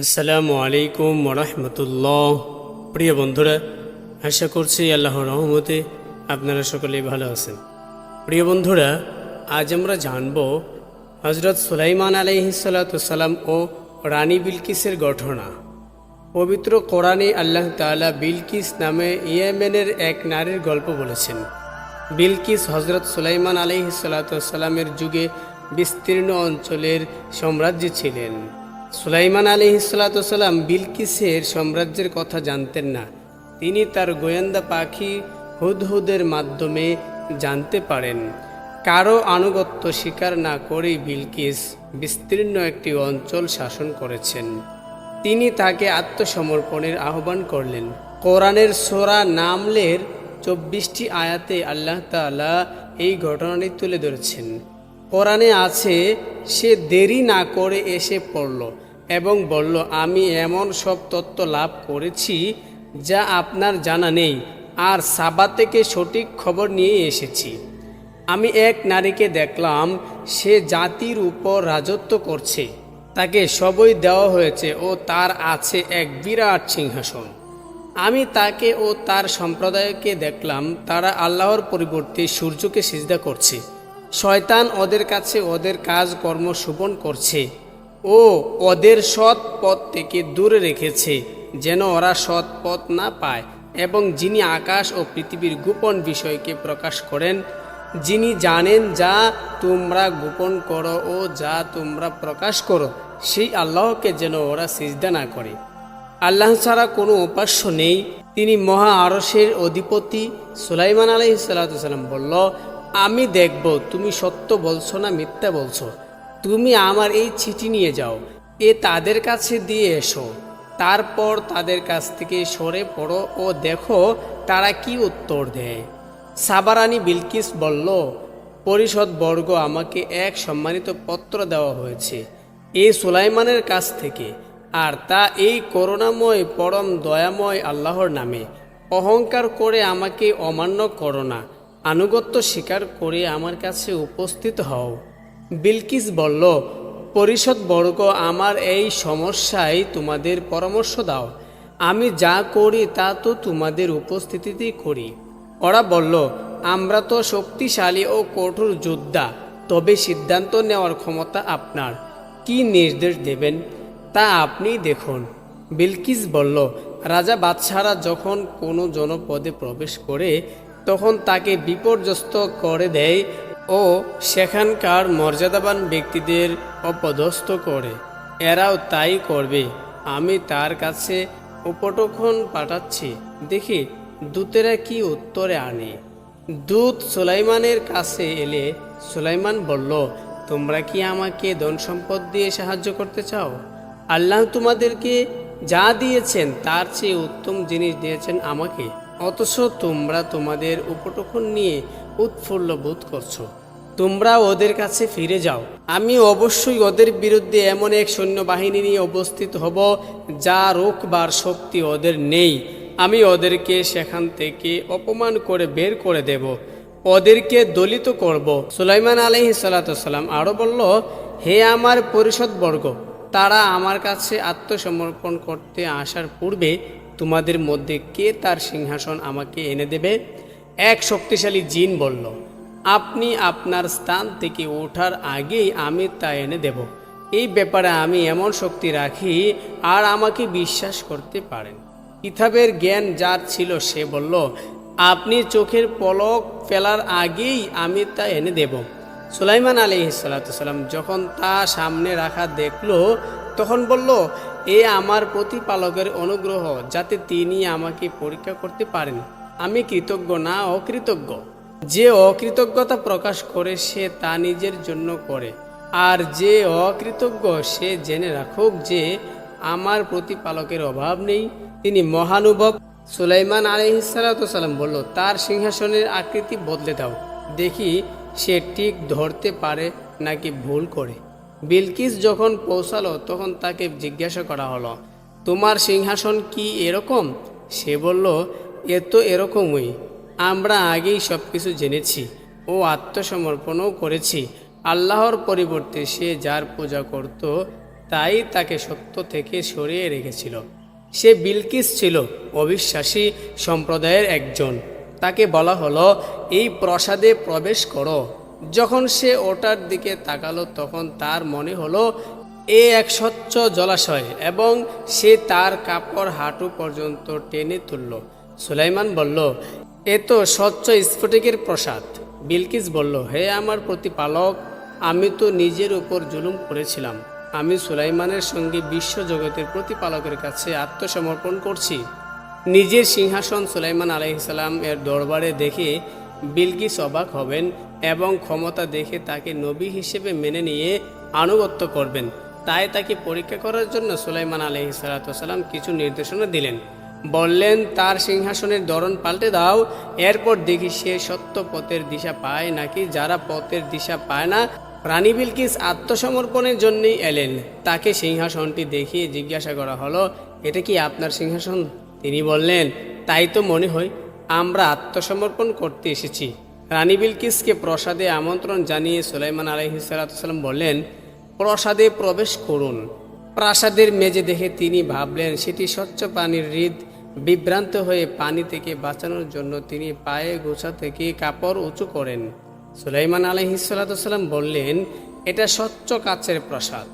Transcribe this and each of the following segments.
আসসালামু আলাইকুম ওরহমতুল্লাহ। প্রিয় বন্ধুরা, আশা করছি আল্লাহর রহমতে আপনারা সকলেই ভালো আছেন। প্রিয় বন্ধুরা, আজ আমরা জানব হজরত সুলাইমান আলাইহিসসালাম ও রানী বিলকিসের ঘটনা। পবিত্র কোরআনে আল্লাহ তাআলা বিলকিস নামে ইয়েমেনের এক নারীর গল্প বলেছেন। বিলকিস হজরত সুলাইমান আলাইহিসসালামের যুগে বিস্তীর্ণ অঞ্চলের সম্রাজ্ঞী ছিলেন। সুলাইমান আলাইহিসসালাম বিলকিসের সাম্রাজ্যের কথা জানতেন না। তিনি তার গোয়েন্দা পাখি হুদহুদের মাধ্যমে জানতে পারেন। কারো আনুগত্য স্বীকার না করেই বিলকিস বিস্তীর্ণ একটি অঞ্চল শাসন করেছেন। তিনি তাকে আত্মসমর্পণের আহ্বান করলেন। কোরআনের সূরা নামলের 24টি আয়াতে আল্লাহ তাআলা এই ঘটনাটি তুলে ধরেছেন। কোরআনে আছে, সে দেরি না করে এসে পড়ল এবং বলল, আমি এমন সব তথ্য লাভ করেছি যা আপনার জানা নেই, আর সাবা থেকে সঠিক খবর নিয়ে এসেছি। আমি এক নারীকে দেখলাম, সে জাতির উপর রাজত্ব করছে। তাকে সবই দেওয়া হয়েছে ও তার আছে এক বিরাট সিংহাসন। আমি তাকে ও তার সম্প্রদায়কে দেখলাম, তারা আল্লাহর পরিবর্তে সূর্যকে সিজদা করছে। শয়তান ওদের কাছে ওদের কাজকর্ম শোভন করছে ও ওদের সৎ পথ থেকে দূরে রেখেছে, যেন ওরা সৎ পথ না পায়। এবং যিনি আকাশ ও পৃথিবীর গোপন বিষয়কে প্রকাশ করেন, যিনি জানেন যা তোমরা গোপন করো ও যা তোমরা প্রকাশ করো, সেই আল্লাহকে যেন ওরা সিজদা না করে। আল্লাহ ছাড়া কোনো উপাস্য নেই, তিনি মহা আরশের অধিপতি। সুলাইমান আলাইহিসসালাম বলল, আমি দেখব তুমি সত্য বলছো না মিথ্যা বলছো। তুমি আমার এই চিঠি নিয়ে যাও, তাদের কাছে দিয়ে এসো। তারপর তাদের কাছ থেকে সরে পড়ো ও দেখো তারা কি উত্তর দেয়। সাবারানী বিলকিস বলল, পরিষদ বর্গ, আমাকে এক সম্মানিত পত্র দেওয়া হয়েছে এই সুলাইমানের কাছ থেকে, আর তা এই করুণাময় পরম দয়াময় আল্লাহর নামে। অহংকার করে আমাকে অমান্য করো না, আনুগত্য স্বীকার করে আমার কাছে উপস্থিত হও। বিলকিস বলল, পরিষদ বর্গ, আমার এই সমস্যায় তোমাদের পরামর্শ দাও। আমি যা করি তা তো তোমাদের উপস্থিতিতেই করি। ওরা বলল, আমরা তো শক্তিশালী ও কঠোর যোদ্ধা, তবে সিদ্ধান্ত নেওয়ার ক্ষমতা আপনার। কি নির্দেশ দেবেন তা আপনি দেখুন। বিলকিস বলল, রাজা বাদশাহরা যখন কোনো জনপদে প্রবেশ করে তখন তাকে বিপর্যস্ত করে দেয় ও সেখানকার মর্যাদাবান ব্যক্তিদের অপদস্থ করে। এরাও তাই করবে। আমি তার কাছে উপটখন পাঠাচ্ছি, দেখি দূতেরা কি উত্তরে আনে। দূত সুলাইমানের কাছে এলে সুলাইমান বলল, তোমরা কি আমাকে ধন সম্পদ দিয়ে সাহায্য করতে চাও? আল্লাহ তোমাদেরকে যা দিয়েছেন তার চেয়ে উত্তম জিনিস দিয়েছেন আমাকে, অথচ তোমরা তোমাদের উপটখন নিয়ে উৎফুল্ল বোধ করছো। তোমরা ওদের কাছে ফিরে যাও। আমি অবশ্যই ওদের বিরুদ্ধে এমন এক সৈন্যবাহিনী নিয়ে উপস্থিত হব যা রোকবার শক্তি ওদের নেই। আমি ওদেরকে সেখান থেকে অপমান করে বের করে দেব, ওদেরকে দলিত করব। সুলাইমান আলাইহিসসালাম আরও বলল, হে আমার পরিষদবর্গ, তারা আমার কাছে আত্মসমর্পণ করতে আসার পূর্বে তোমাদের মধ্যে কে তার সিংহাসন আমাকে এনে দেবে? এক শক্তিশালী জিন বলল, আপনি আপনার স্থান থেকে ওঠার আগেই আমি তা এনে দেব। এই ব্যাপারে আমি এমন শক্তি রাখি, আর আমাকে বিশ্বাস করতে পারেন। কিতাবের জ্ঞান যার ছিল সে বলল, আপনি চোখের পলক ফেলার আগেই আমি তা এনে দেব। সুলাইমান আলাইহিসসালাম যখন তা সামনে রাখা দেখল তখন বলল, আমার প্রতিপালকের অনুগ্রহ, যাতে তিনি আমাকে পরীক্ষা করতে পারেন। আমি কৃতজ্ঞ না অকৃতজ্ঞ। যে অকৃতজ্ঞতা প্রকাশ করে সে তা নিজের জন্য করে, আর যে অকৃতজ্ঞ সে জেনে রাখুক যে আমার প্রতিপালকের অভাব নেই, তিনি মহানুভব। সুলাইমান আলাইহিসসালাম বলল, তার সিংহাসনের আকৃতি বদলে দাও, দেখি সে ঠিক ধরতে পারে নাকি ভুল করে। বিলকিস যখন পৌঁছালো তখন তাকে জিজ্ঞাসা করা হলো, তোমার সিংহাসন কি এরকম? সে বলল, এ তো এরকমই। আমরা আগেই সব কিছু জেনেছি ও আত্মসমর্পণও করেছি। আল্লাহর পরিবর্তে সে যার পূজা করত তাই তাকে সত্য থেকে সরিয়ে রেখেছিল। সে বিলকিস ছিল অবিশ্বাসী সম্প্রদায়ের একজন। তাকে বলা হলো, এই প্রাসাদে প্রবেশ করো। যখন সে ওটার দিকে তাকালো তখন তার মনে হলো এ এক স্বচ্ছ জলাশয় এবং সে তার কাপড় হাঁটু পর্যন্ত টেনে তুলল। সুলাইমান বলল, এ তো স্বচ্ছ স্ফটিকের প্রাসাদ। বিলকিস বলল, হে আমার প্রতিপালক, আমি তো নিজের উপর জুলুম করেছিলাম। আমি সুলাইমানের সঙ্গে বিশ্বজগতের প্রতিপালকের কাছে আত্মসমর্পণ করছি। নিজের সিংহাসন সুলাইমান আলাইহিসসালাম এর দরবারে দেখে বিলকিস অবাক হবেন এবং ক্ষমতা দেখে তাকে নবী হিসেবে মেনে নিয়ে আনুগত্য করবেন। তাই তাকে পরীক্ষা করার জন্য সুলাইমান আলাইহিসসালাম কিছু নির্দেশনা দিলেন। বললেন, তার সিংহাসনের ধরন পাল্টে দাও। এরপর দেখি সে সত্য পথের দিশা পায় নাকি যারা পথের দিশা পায় না। রানী বিলকিস আত্মসমর্পণের জন্যই এলেন। তাকে সিংহাসনটি দেখিয়ে জিজ্ঞাসা করা হলো, এটা কি আপনার সিংহাসন? তিনি বললেন, তাই তো মনে হয়, আমরা আত্মসমর্পণ করতে এসেছি। রানী বিলকিসকে প্রাসাদে আমন্ত্রণ জানিয়ে সুলাইমান আলাইহিসসালাম বললেন, প্রাসাদে প্রবেশ করুন। প্রাসাদের মেঝে দেখে তিনি ভাবলেন সেটি স্বচ্ছ পানির হ্রদ। বিভ্রান্ত হয়ে পানি থেকে বাঁচানোর জন্য তিনি পায়ে গোছা থেকে কাপড় উঁচু করেন। সুলাইমান আলাইহিসসালাম বললেন, এটা স্বচ্ছ কাচের প্রাসাদ।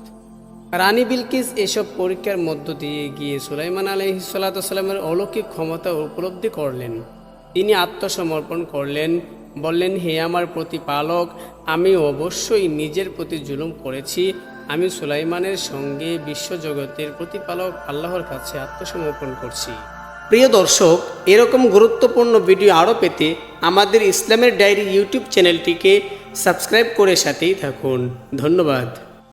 রানী বিলকিস এসব পরীক্ষার মধ্য দিয়ে গিয়ে সুলাইমান আলাইহিসসালামের অলৌকিক ক্ষমতা উপলব্ধি করলেন। তিনি আত্মসমর্পণ করলেন, বললেন, হে আমার প্রতিপালক, আমি অবশ্যই নিজের প্রতি জুলুম করেছি। আমি সুলাইমানের সঙ্গে বিশ্বজগতের প্রতিপালক আল্লাহর কাছে আত্মসমর্পণ করছি। প্রিয় দর্শক, এরকম গুরুত্বপূর্ণ ভিডিও আরও পেতে আমাদের ইসলামের ডায়েরি ইউটিউব চ্যানেলটিকে সাবস্ক্রাইব করে সাথেই থাকুন। ধন্যবাদ।